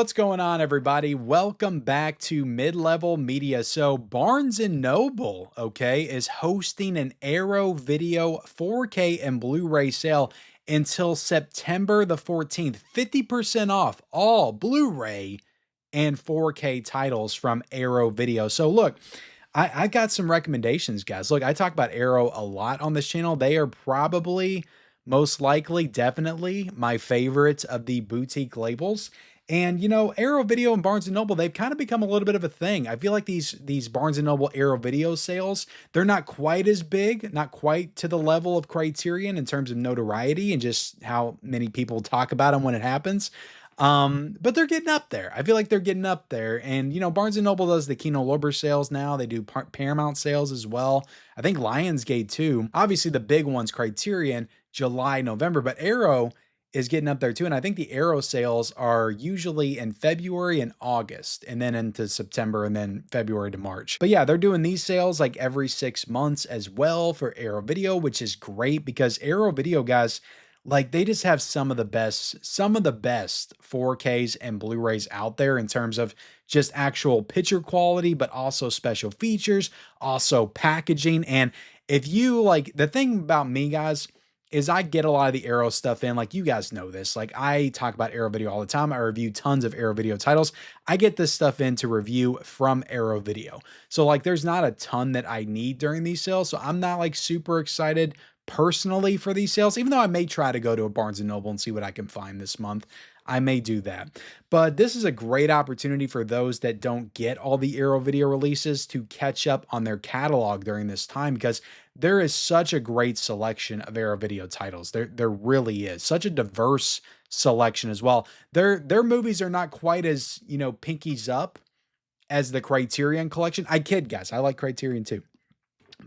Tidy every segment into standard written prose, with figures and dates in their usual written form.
What's going on, everybody? Welcome back to Mid-Level Media. So Barnes& Noble, okay, is hosting an Arrow Video 4K and Blu-ray sale until September the 14th. 50% off all Blu-ray and 4K titles from Arrow Video. So look, I got some recommendations, guys. Look, I talk about Arrow a lot on this channel. They are probably, most likely, definitely my favorites of the boutique labels. And you know, Arrow Video and Barnes& Noble, they've kind of become a little bit of a thing. I feel like these Barnes& Noble Arrow Video sales, they're not quite as big, not quite to the level of Criterion in terms of notoriety and just how many people talk about them when it happens. But they're getting up there. I feel like they're getting up there. And, you know, Barnes & Noble does the Kino Lorber sales now. They do Paramount sales as well. I think Lionsgate too. Obviously, the big ones, Criterion, July, November, but Arrow is getting up there too. And I think the Arrow sales are usually in February and August, and then into September, and then February to March. But yeah, they're doing these sales like every 6 months as well for Arrow Video, which is great because Arrow Video, guys, like they just have some of the best 4Ks and Blu-rays out there in terms of just actual picture quality, but also special features, also packaging. And if you like, the thing about me, guys, is I get a lot of the Arrow stuff in. Like, you guys know this. Like, I talk about Arrow Video all the time. I review tons of Arrow Video titles. I get this stuff in to review from Arrow Video. So like, there's not a ton that I need during these sales. So I'm not like super excited personally for these sales, even though I may try to go to a Barnes& Noble and see what I can find this month. I may do that. But this is a great opportunity for those that don't get all the Arrow Video releases to catch up on their catalog during this time, because there is such a great selection of Arrow Video titles. There really is such a diverse selection as well. Their movies are not quite as, you know, pinkies up as the Criterion collection. I kid, guys. I like Criterion too.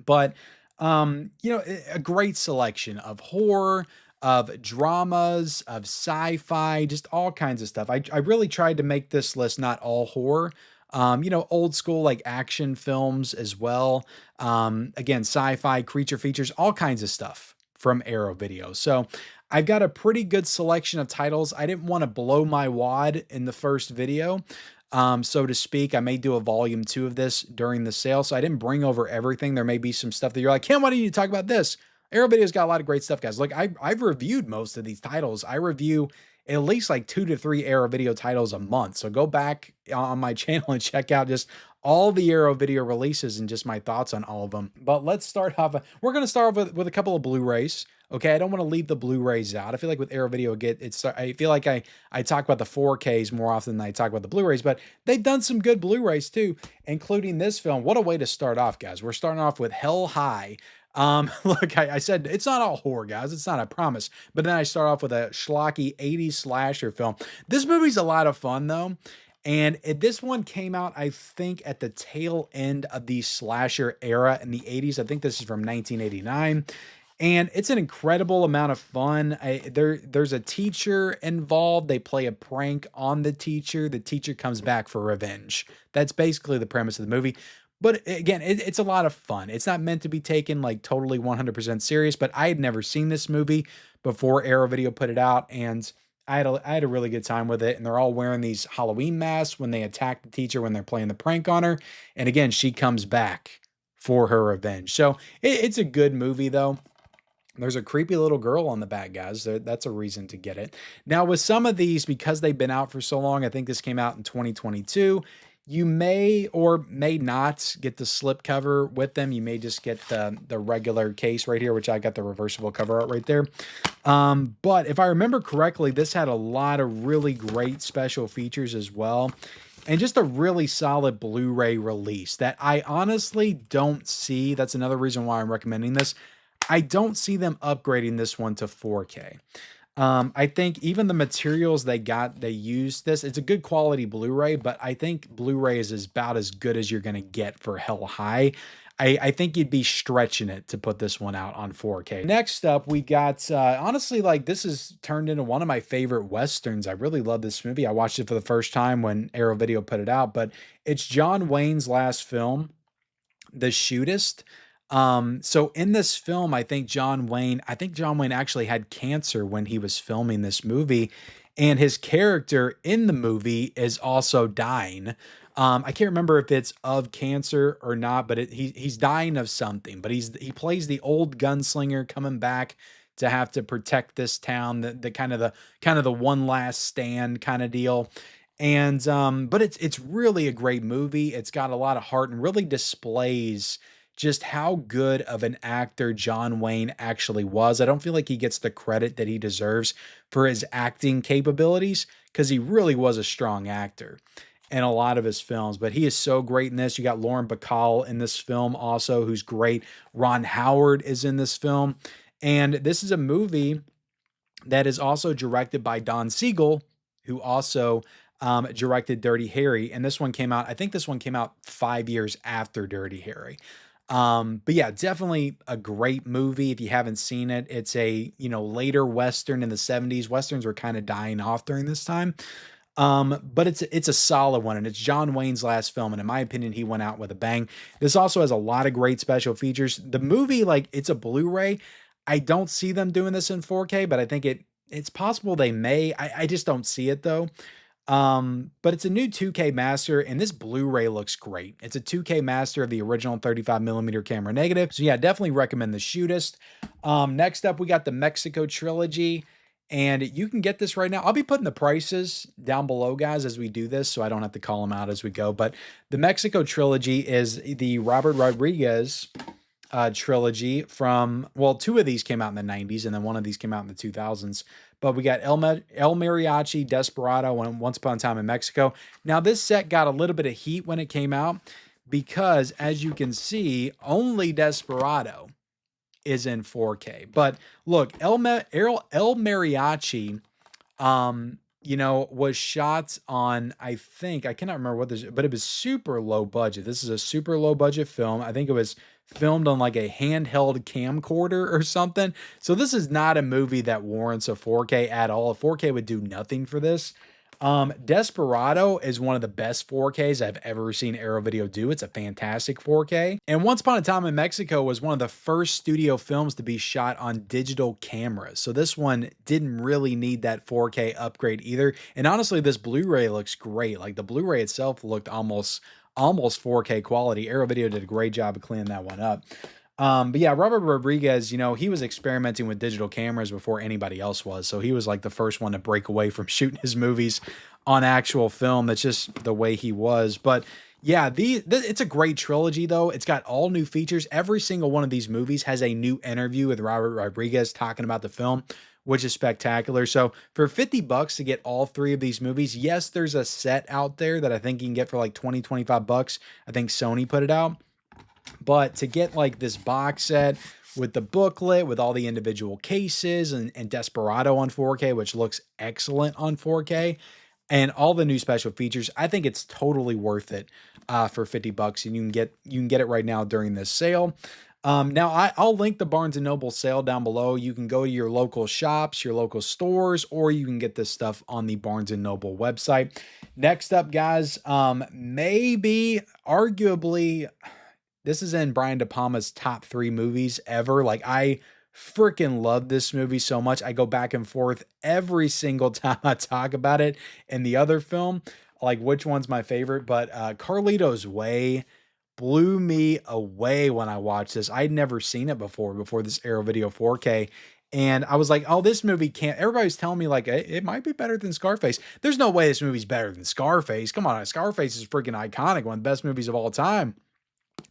But you know, a great selection of horror, of dramas, of sci-fi, just all kinds of stuff. I really tried to make this list not all horror. You know, old school like action films as well. Again, sci-fi, creature features, all kinds of stuff from Arrow Video. So I've got a pretty good selection of titles. I didn't want to blow my wad in the first video, so to speak. I may do a volume 2 of this during the sale, so I didn't bring over everything. There may be some stuff that you're like, Ken, why do you talk about this? Arrow Video's got a lot of great stuff, guys. Look, I've reviewed most of these titles. I review at least like 2 to 3 Arrow Video titles a month. So go back on my channel and check out just all the Arrow Video releases and just my thoughts on all of them. But let's start off. We're going to start off with a couple of Blu-rays. Okay, I don't want to leave the Blu-rays out. I feel like with Arrow Video, I feel like I talk about the 4Ks more often than I talk about the Blu-rays, but they've done some good Blu-rays too, including this film. What a way to start off, guys. We're starting off with Hell High. Look, I said it's not all horror, guys. It's not, I promise. But then I start off with a schlocky 80s slasher film. This movie's a lot of fun, though. And this one came out, I think, at the tail end of the slasher era in the 80s. I think this is from 1989. And it's an incredible amount of fun. There's a teacher involved. They play a prank on the teacher. The teacher comes back for revenge. That's basically the premise of the movie. But again, it's a lot of fun. It's not meant to be taken like totally 100% serious, but I had never seen this movie before Arrow Video put it out, and I had a really good time with it. And they're all wearing these Halloween masks when they attack the teacher when they're playing the prank on her. And again, she comes back for her revenge. So it's a good movie, though. There's a creepy little girl on the back, guys. That's a reason to get it. Now, with some of these, because they've been out for so long, I think this came out in 2022, you may or may not get the slipcover with them. You may just get the regular case right here, which I got the reversible cover art right there. But if I remember correctly, this had a lot of really great special features as well. And just a really solid Blu-ray release that I honestly don't see. That's another reason why I'm recommending this. I don't see them upgrading this one to 4K. I think even the materials they used this. It's a good quality Blu-ray, but I think Blu-ray is about as good as you're going to get for Hell High. I think you'd be stretching it to put this one out on 4K. Next up, we got, honestly, like this has turned into one of my favorite Westerns. I really love this movie. I watched it for the first time when Arrow Video put it out, but it's John Wayne's last film, The Shudest. So in this film, I think John Wayne actually had cancer when he was filming this movie, and his character in the movie is also dying. I can't remember if it's of cancer or not, but he's dying of something. But he plays the old gunslinger coming back to have to protect this town, the kind of the one last stand kind of deal. And but it's really a great movie. It's got a lot of heart and really displays just how good of an actor John Wayne actually was. I don't feel like he gets the credit that he deserves for his acting capabilities because he really was a strong actor in a lot of his films. But he is so great in this. You got Lauren Bacall in this film also, who's great. Ron Howard is in this film. And this is a movie that is also directed by Don Siegel, who also directed Dirty Harry. And this one came out, I think this one came out 5 years after Dirty Harry. But yeah, definitely a great movie. If you haven't seen it, it's a, later Western in the 70s. Westerns were kind of dying off during this time. But it's a solid one, and it's John Wayne's last film, and in my opinion, he went out with a bang. This also has a lot of great special features. The movie, like, it's a Blu-ray. I don't see them doing this in 4K, but I think it's possible they may. I just don't see it though. But it's a new 2K master, and this Blu-ray looks great. It's a 2K master of the original 35 millimeter camera negative. So yeah, definitely recommend the Shudest. Next up, we got the Mexico Trilogy, and you can get this right now. I'll be putting the prices down below, guys, as we do this, so I don't have to call them out as we go. But the Mexico Trilogy is the Robert Rodriguez trilogy from, well, two of these came out in the 90s, and then one of these came out in the 2000s. But we got El Mariachi, Desperado, and Once Upon a Time in Mexico. Now, this set got a little bit of heat when it came out because, as you can see, only Desperado is in 4K. But look, El Mariachi, was shot on, I think, I cannot remember what this, but it was super low budget. This is a super low budget film. I think it was filmed on like a handheld camcorder or something. So this is not a movie that warrants a 4K at all. A 4K would do nothing for this. Desperado is one of the best 4Ks I've ever seen Arrow Video do. It's a fantastic 4K. And Once Upon a Time in Mexico was one of the first studio films to be shot on digital cameras. So this one didn't really need that 4K upgrade either. And honestly, this Blu-ray looks great. Like the Blu-ray itself looked almost 4K quality. Arrow Video did a great job of cleaning that one up. But yeah, Robert Rodriguez, he was experimenting with digital cameras before anybody else was. So he was like the first one to break away from shooting his movies on actual film. That's just the way he was. But yeah, it's a great trilogy though. It's got all new features. Every single one of these movies has a new interview with Robert Rodriguez talking about the film, which is spectacular. So for $50 to get all three of these movies, yes, there's a set out there that I think you can get for like 20, $25. I think Sony put it out. But to get like this box set with the booklet, with all the individual cases and Desperado on 4K, which looks excellent on 4K, and all the new special features, I think it's totally worth it for $50. And you can get it right now during this sale. Now I'll link the Barnes & Noble sale down below. You can go to your local shops, your local stores, or you can get this stuff on the Barnes & Noble website. Next up, guys, maybe, arguably, this is in Brian De Palma's top 3 movies ever. Like, I freaking love this movie so much. I go back and forth every single time I talk about it in the other film, like which one's my favorite. But Carlito's Way blew me away when I watched this. I'd never seen it before this Arrow Video 4K. And I was like, oh, this movie can't. Everybody's telling me like it might be better than Scarface. There's no way this movie's better than Scarface. Come on, Scarface is freaking iconic, one of the best movies of all time.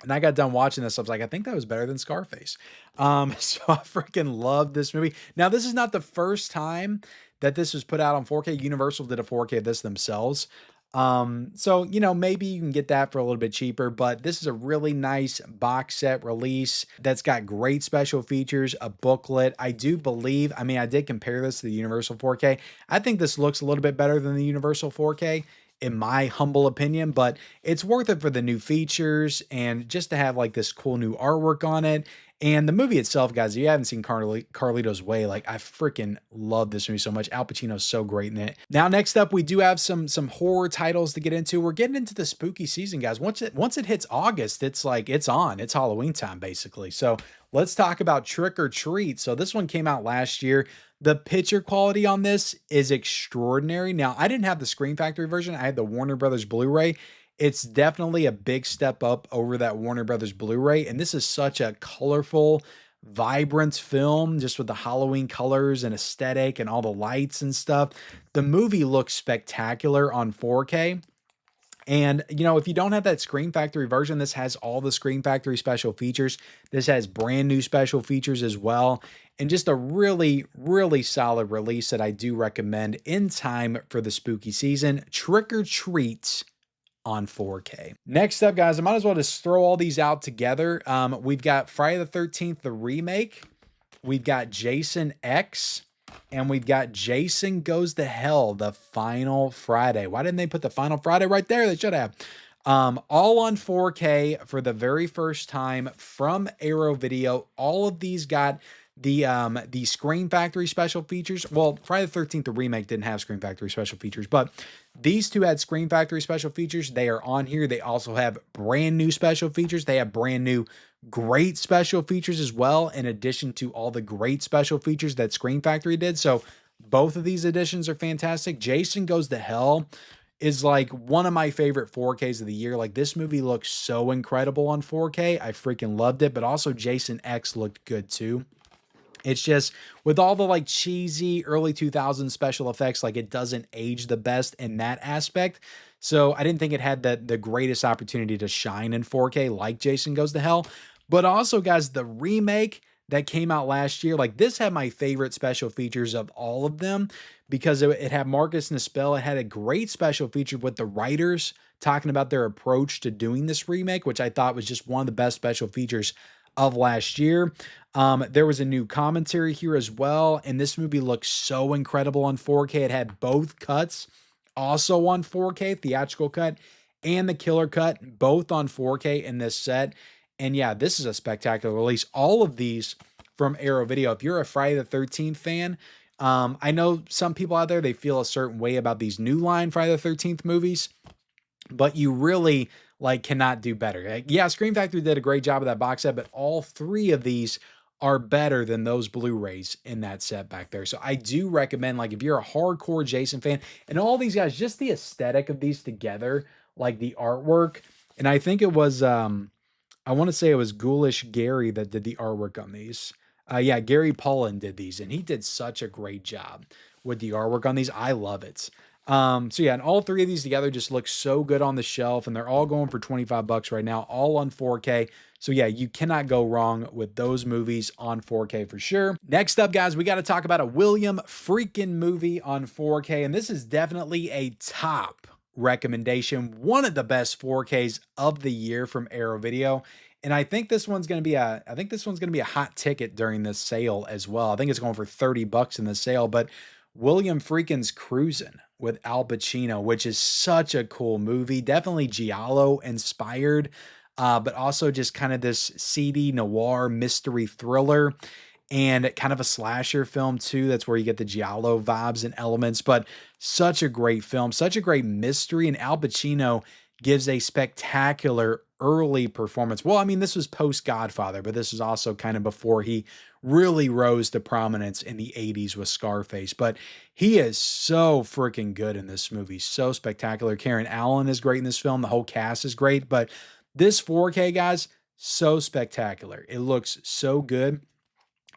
And I got done watching this. I was like, I think that was better than Scarface. So I freaking love this movie. Now, this is not the first time that this was put out on 4K. Universal did a 4K of this themselves. So, maybe you can get that for a little bit cheaper, but this is a really nice box set release that's got great special features, a booklet. I do believe, I did compare this to the Universal 4K. I think this looks a little bit better than the Universal 4K. in my humble opinion, but it's worth it for the new features and just to have like this cool new artwork on it. And the movie itself, guys, if you haven't seen Carlito's Way, like I freaking love this movie so much. Al Pacino's so great in it. Now, next up, we do have some horror titles to get into. We're getting into the spooky season, guys. Once it hits August, it's like it's on. It's Halloween time, basically. So let's talk about Trick or Treat. So this one came out last year. The picture quality on this is extraordinary. Now, I didn't have the Screen Factory version. I had the Warner Brothers Blu-ray. It's definitely a big step up over that Warner Brothers Blu-ray. And this is such a colorful, vibrant film, just with the Halloween colors and aesthetic and all the lights and stuff. The movie looks spectacular on 4K. And, you know, if you don't have that Screen Factory version, this has all the Screen Factory special features. This has brand new special features as well. And just a really, really solid release that I do recommend in time for the spooky season. Trick or Treat on 4K. Next up, guys, I might as well just throw all these out together. We've got Friday the 13th, the remake. We've got Jason X. And we've got Jason Goes to Hell, the final Friday. Why didn't they put the final Friday right there? They should have. All on 4K for the very first time from Arrow Video. All of these got the Screen Factory special features. Well, Friday the 13th, the remake didn't have Screen Factory special features, but these two had Screen Factory special features. They are on here. They also have brand new special features. They have brand new great special features as well, in addition to all the great special features that Screen Factory did. So both of these editions are fantastic. Jason Goes to Hell is like one of my favorite 4Ks of the year. Like this movie looks so incredible on 4K. I freaking loved it, but also Jason X looked good too. It's just with all the like cheesy early 2000s special effects, like it doesn't age the best in that aspect. So I didn't think it had the greatest opportunity to shine in 4K like Jason Goes to Hell. But also, guys, the remake that came out last year, like this had my favorite special features of all of them because it had Marcus Nispel. It had a great special feature with the writers talking about their approach to doing this remake, which I thought was just one of the best special features of last year. There was a new commentary here as well, and this movie looks so incredible on 4K. It had both cuts also on 4K, theatrical cut and the killer cut, both on 4K in this set. And yeah, this is a spectacular release. All of these from Arrow Video. If you're a Friday the 13th fan, I know some people out there, they feel a certain way about these new line Friday the 13th movies, but you really like cannot do better. Like, yeah, Screen Factory did a great job of that box set, but all three of these are better than those Blu-rays in that set back there. So I do recommend, like, if you're a hardcore Jason fan, and all these guys, just the aesthetic of these together, like the artwork, and I think it was, I want to say it was Ghoulish Gary that did the artwork on these. Yeah, Gary Pullen did these, and he did such a great job with the artwork on these. I love it. So yeah, and all three of these together just look so good on the shelf, and they're all going for 25 bucks right now, all on 4K. So yeah, you cannot go wrong with those movies on 4K for sure. Next up, guys, we got to talk about a William Friedkin movie on 4K, and this is definitely a top recommendation, one of the best 4Ks of the year from Arrow Video. And I think this one's going to be a hot ticket during this sale as well. I think it's going for 30 bucks in the sale, but William Friedkin's Cruisin' with Al Pacino, which is such a cool movie, definitely Giallo inspired, but also just kind of this seedy noir mystery thriller and kind of a slasher film too. That's where you get the Giallo vibes and elements, but such a great film, such a great mystery. And Al Pacino gives a spectacular early performance. Well, I mean, this was post Godfather, but this is also kind of before he really rose to prominence in the 80s with Scarface. But he is so freaking good in this movie. So spectacular. Karen Allen is great in this film. The whole cast is great. But this 4K, guys, so spectacular. It looks so good.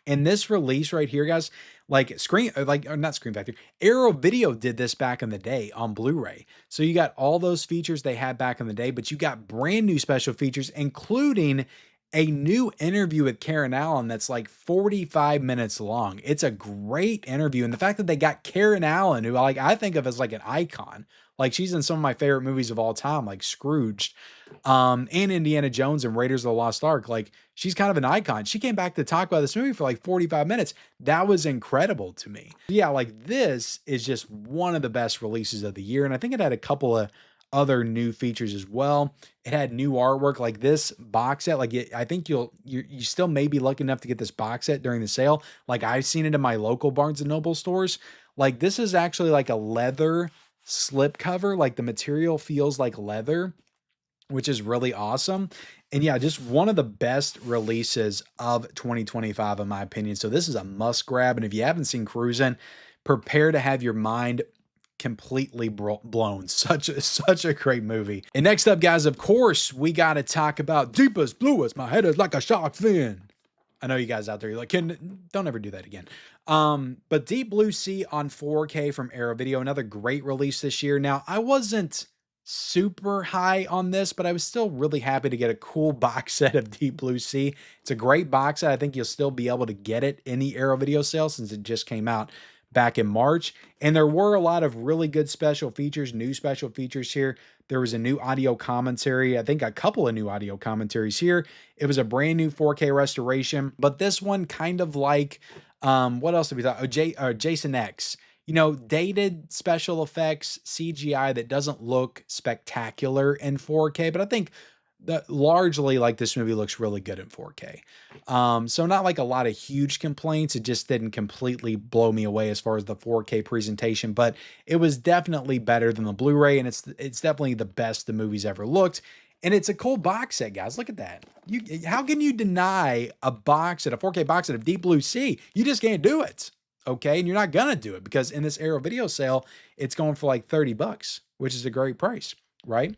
And this release right here, guys, not Screen Factory, Arrow Video did this back in the day on Blu-ray. So you got all those features they had back in the day, but you got brand new special features, including a new interview with Karen Allen that's like 45 minutes long. It's a great interview. And the fact that they got Karen Allen, who I think of as like an icon, Like she's in some of my favorite movies of all time, like Scrooged, and Indiana Jones and Raiders of the Lost Ark. Like she's kind of an icon. She came back to talk about this movie for like 45 minutes. That was incredible to me. Yeah, like this is just one of the best releases of the year. And I think it had a couple of other new features as well. It had new artwork like this box set. Like I think you still may be lucky enough to get this box set during the sale. Like I've seen it in my local Barnes and Noble stores. Like this is actually like a leather slip cover. Like the material feels like leather, which is really awesome. And yeah, just one of the best releases of 2025 in my opinion. So this is a must grab. And if you haven't seen Cruisin', prepare to have your mind completely blown. Such a great movie. And next up, guys, of course, we got to talk about Deepest Bluest. My head is like a shark fin. I know you guys out there, you're like, don't ever do that again. But Deep Blue Sea on 4K from Arrow Video, another great release this year. Now, I wasn't super high on this, but I was still really happy to get a cool box set of Deep Blue Sea. It's a great box set. I think you'll still be able to get it in the Arrow Video sale since it just came out back in March. And there were a lot of really good special features, new special features here. There was a new audio commentary. I think a couple of new audio commentaries here. It was a brand new 4K restoration, but this one kind of like, what else did we thought? Jason X, dated special effects, CGI that doesn't look spectacular in 4K, but I think that largely like this movie looks really good in 4K. So not like a lot of huge complaints. It just didn't completely blow me away as far as the 4K presentation, but it was definitely better than the Blu-ray, and it's definitely the best the movie's ever looked. And it's a cool box set, guys. Look at that. How can you deny a 4K box set of Deep Blue Sea? You just can't do it. Okay. And you're not going to do it because in this Arrow Video sale, it's going for like $30, which is a great price, right?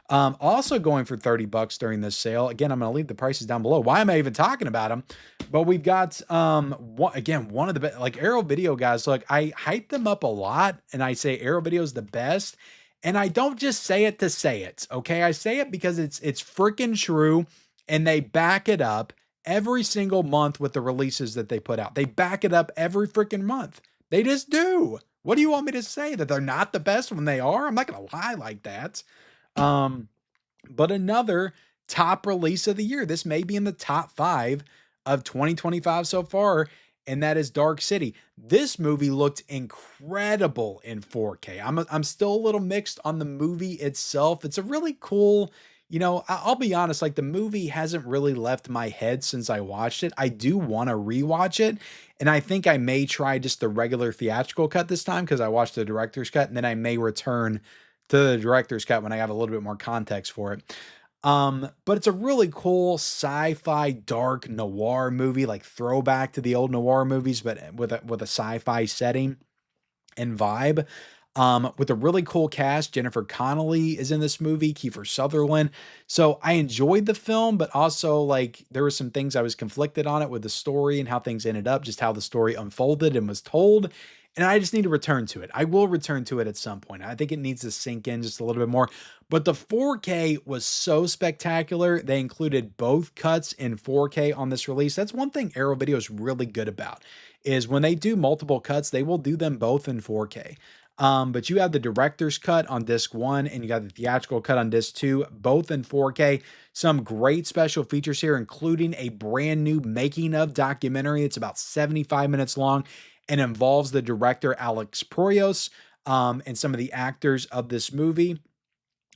Also going for $30 during this sale. Again, I'm going to leave the prices down below. Why am I even talking about them? But we've got, one of the best, like Arrow Video guys. Look, I hype them up a lot and I say Arrow Video is the best. And I don't just say it to say it. Okay. I say it because it's freaking true and they back it up every single month with the releases that they put out. They back it up every freaking month. They just do. What do you want me to say? That they're not the best when they are? I'm not going to lie like that. But another top release of the year. This may be in the top 5 of 2025 so far, and that is Dark City. This movie looked incredible in 4K. I'm still a little mixed on the movie itself. It's a really cool, I'll be honest, like the movie hasn't really left my head since I watched it. I do want to rewatch it, and I think I may try just the regular theatrical cut this time because I watched the director's cut, and then I may return to the director's cut when I have a little bit more context for it. But it's a really cool sci-fi dark noir movie, like throwback to the old noir movies, but with a sci-fi setting and vibe. With a really cool cast. Jennifer Connelly is in this movie, Kiefer Sutherland. So I enjoyed the film, but also like there were some things I was conflicted on it with the story and how things ended up, just how the story unfolded and was told. And I just need to return to it. I will return to it at some point. I think it needs to sink in just a little bit more. But the 4K was so spectacular. They included both cuts in 4K on this release. That's one thing Arrow Video is really good about, is when they do multiple cuts, they will do them both in 4K. But you have the director's cut on disc 1 and you got the theatrical cut on disc 2, both in 4K. Some great special features here, including a brand new making of documentary. It's about 75 minutes long and involves the director Alex Proyas and some of the actors of this movie.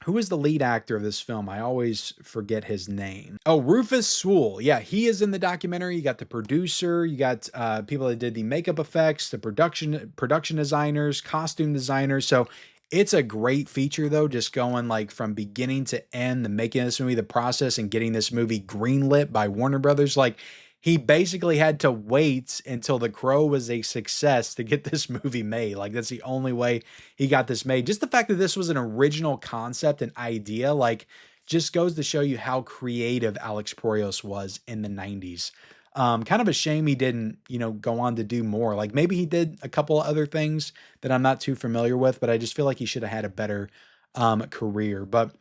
Who is the lead actor of this film? I always forget his name. Oh, Rufus Sewell. Yeah, he is in the documentary. You got the producer, you got people that did the makeup effects, the production designers, costume designers. So it's a great feature though, just going like from beginning to end, the making of this movie, the process and getting this movie greenlit by Warner Brothers. Like he basically had to wait until The Crow was a success to get this movie made. Like that's the only way he got this made. Just the fact that this was an original concept and idea, like just goes to show you how creative Alex Proyas was in the 90s. Kind of a shame he didn't, go on to do more. Like maybe he did a couple of other things that I'm not too familiar with, but I just feel like he should have had a better career. But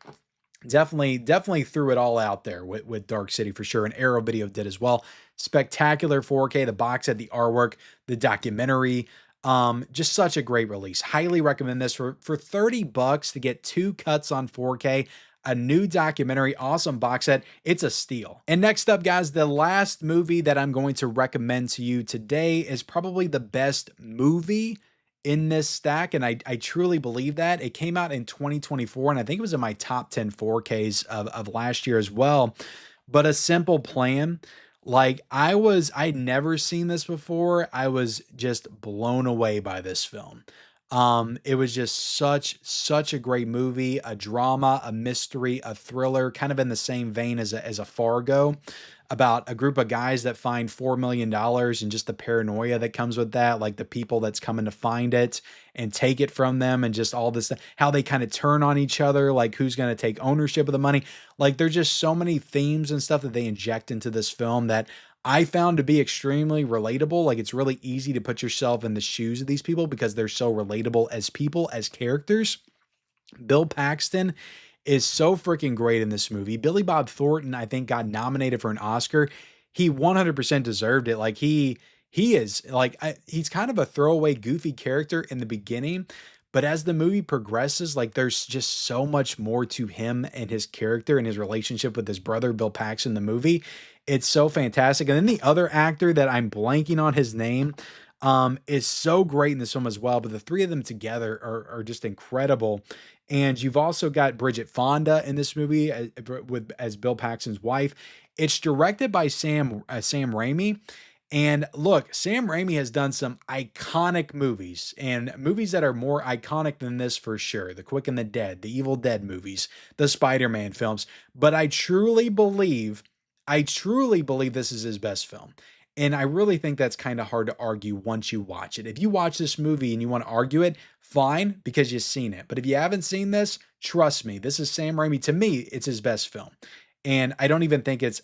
definitely threw it all out there with Dark City for sure. And Arrow Video did as well. Spectacular 4K, the box set, the artwork, the documentary. Just such a great release. Highly recommend this for 30 bucks to get 2 cuts on 4K, a new documentary, awesome box set. It's a steal. And next up, guys, the last movie that I'm going to recommend to you today is probably the best movie in this stack. And I truly believe that. It came out in 2024, and I think it was in my top 10 4Ks of last year as well. But A Simple Plan, like I'd never seen this before. I was just blown away by this film. It was just such a great movie, a drama, a mystery, a thriller, kind of in the same vein as a Fargo, about a group of guys that find $4 million and just the paranoia that comes with that, like the people that's coming to find it and take it from them, and just all this, how they kind of turn on each other, like who's going to take ownership of the money. Like there's just so many themes and stuff that they inject into this film that I found to be extremely relatable. Like it's really easy to put yourself in the shoes of these people because they're so relatable as people, as characters. Bill Paxton is so freaking great in this movie. Billy Bob Thornton, I think, got nominated for an Oscar. He 100% deserved it. Like he is like he's kind of a throwaway, goofy character in the beginning, but as the movie progresses, like there's just so much more to him and his character and his relationship with his brother, Bill Paxton, in the movie. It's so fantastic. And then the other actor that I'm blanking on his name, is so great in this film as well. But the three of them together are just incredible. And you've also got Bridget Fonda in this movie as Bill Paxton's wife. It's directed by Sam Raimi. And look, Sam Raimi has done some iconic movies, and movies that are more iconic than this for sure. The Quick and the Dead, the Evil Dead movies, the Spider-Man films. But I truly believe this is his best film. And I really think that's kind of hard to argue once you watch it. If you watch this movie and you want to argue it, fine, because you've seen it. But if you haven't seen this, trust me, this is Sam Raimi. To me, it's his best film. And I don't even think it's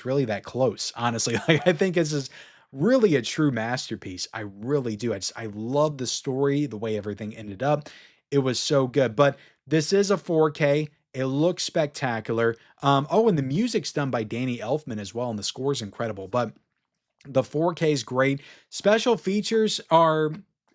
really that close, honestly. Like I think it's just really a true masterpiece. I really do. I love the story, the way everything ended up. It was so good. But this is a 4K. It looks spectacular. Oh, and the music's done by Danny Elfman as well, and the score's incredible. But the 4K is great. Special features are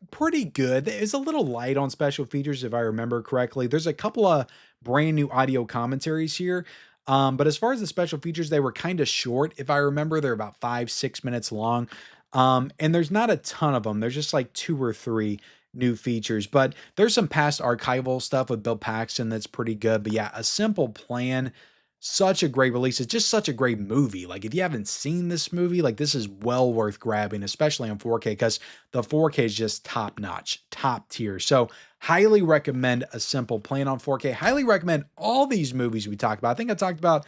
pretty good. It's a little light on special features, if I remember correctly. There's a couple of brand new audio commentaries here. But as far as the special features, they were kind of short. If I remember, they're about 5-6 minutes long. And there's not a ton of them. There's just like 2 or 3 new features, but there's some past archival stuff with Bill Paxton that's pretty good. But yeah, A Simple Plan, such a great release. It's just such a great movie. Like if you haven't seen this movie, like this is well worth grabbing, especially on 4K, because the 4K is just top notch, top tier. So highly recommend A Simple Plan on 4K. Highly recommend all these movies we talked about. I think I talked about,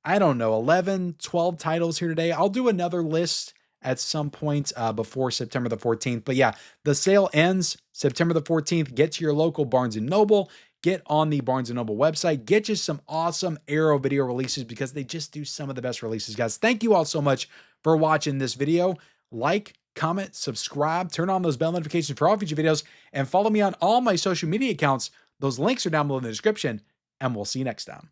I don't know, 11, 12 titles here today. I'll do another list at some point before September the 14th. But yeah, the sale ends September the 14th. Get to your local Barnes & Noble. Get on the Barnes & Noble website. Get you some awesome Arrow video releases because they just do some of the best releases, guys. Thank you all so much for watching this video. Like, comment, subscribe, turn on those bell notifications for all future videos, and follow me on all my social media accounts. Those links are down below in the description, and we'll see you next time.